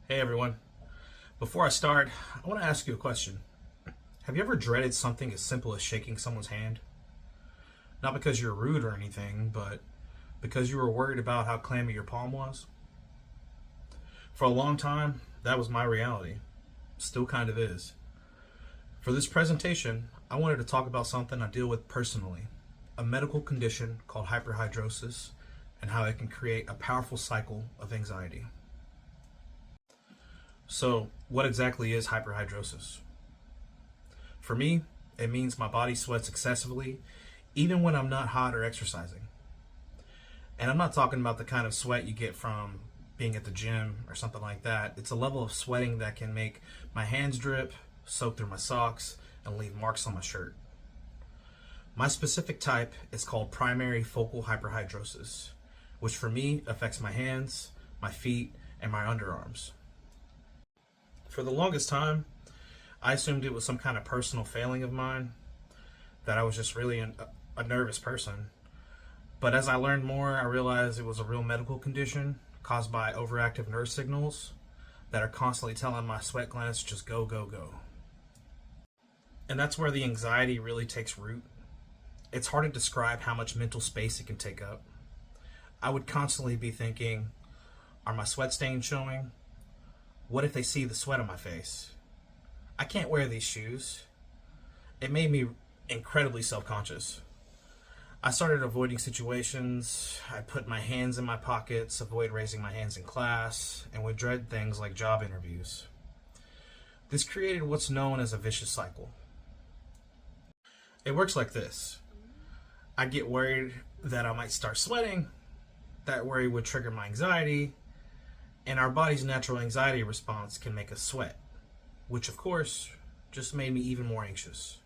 Hey everyone. Before I start, I want to ask you a question. Have you ever dreaded something as simple as shaking someone's hand? Not because you're rude or anything, but because you were worried about how clammy your palm was? For a long time, that was my reality. Still kind of is. For this presentation, I wanted to talk about something I deal with personally, a medical condition called hyperhydrosis, and how it can create a powerful cycle of anxiety. So, what exactly is hyperhidrosis? For me, it means my body sweats excessively, even when I'm not hot or exercising. And I'm not talking about the kind of sweat you get from being at the gym or something like that. It's a level of sweating that can make my hands drip, soak through my socks, and leave marks on my shirt. My specific type is called primary focal hyperhidrosis, which for me affects my hands, my feet, and my underarms. For the longest time, I assumed it was some kind of personal failing of mine, that I was just really a nervous person. But as I learned more, I realized it was a real medical condition caused by overactive nerve signals that are constantly telling my sweat glands to just go, go, go. And that's where the anxiety really takes root. It's hard to describe how much mental space it can take up. I would constantly be thinking, are my sweat stains showing? What if they see the sweat on my face? I can't wear these shoes. It made me incredibly self-conscious. I started avoiding situations. I put my hands in my pockets, avoid raising my hands in class, and would dread things like job interviews. This created what's known as a vicious cycle. It works like this. I'd get worried that I might start sweating. That worry would trigger my anxiety, and our body's natural anxiety response can make us sweat, which of course just made me even more anxious.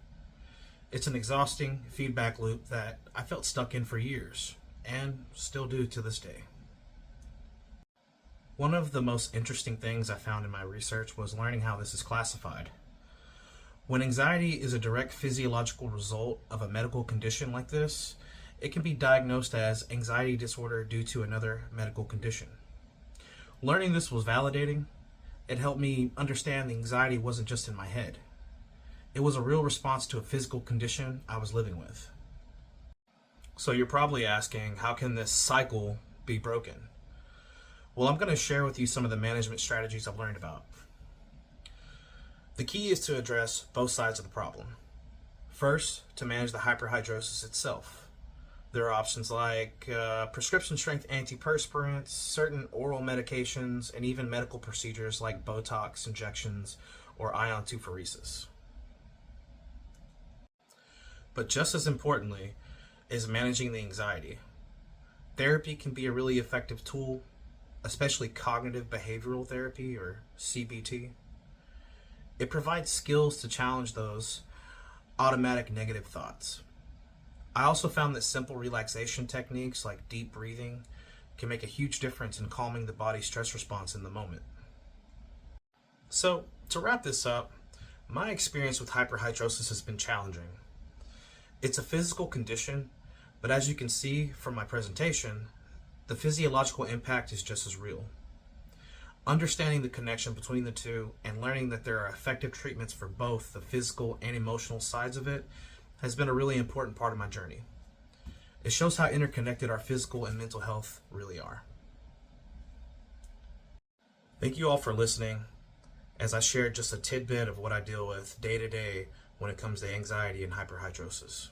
It's an exhausting feedback loop that I felt stuck in for years, and still do to this day. One of the most interesting things I found in my research was learning how this is classified. When anxiety is a direct physiological result of a medical condition like this, it can be diagnosed as anxiety disorder due to another medical condition. Learning this was validating. It helped me understand the anxiety wasn't just in my head. It was a real response to a physical condition I was living with. So you're probably asking, how can this cycle be broken? Well, I'm going to share with you some of the management strategies I've learned about. The key is to address both sides of the problem. First, to manage the hyperhidrosis itself. There are options like prescription strength antiperspirants, certain oral medications, and even medical procedures like Botox injections or iontophoresis. But just as importantly is managing the anxiety. Therapy can be a really effective tool, especially cognitive behavioral therapy or CBT. It provides skills to challenge those automatic negative thoughts. I also found that simple relaxation techniques like deep breathing can make a huge difference in calming the body's stress response in the moment. So, to wrap this up, my experience with hyperhidrosis has been challenging. It's a physical condition, but as you can see from my presentation, the physiological impact is just as real. Understanding the connection between the two and learning that there are effective treatments for both the physical and emotional sides of it has been a really important part of my journey. It shows how interconnected our physical and mental health really are. Thank you all for listening as I shared just a tidbit of what I deal with day to day when it comes to anxiety and hyperhidrosis.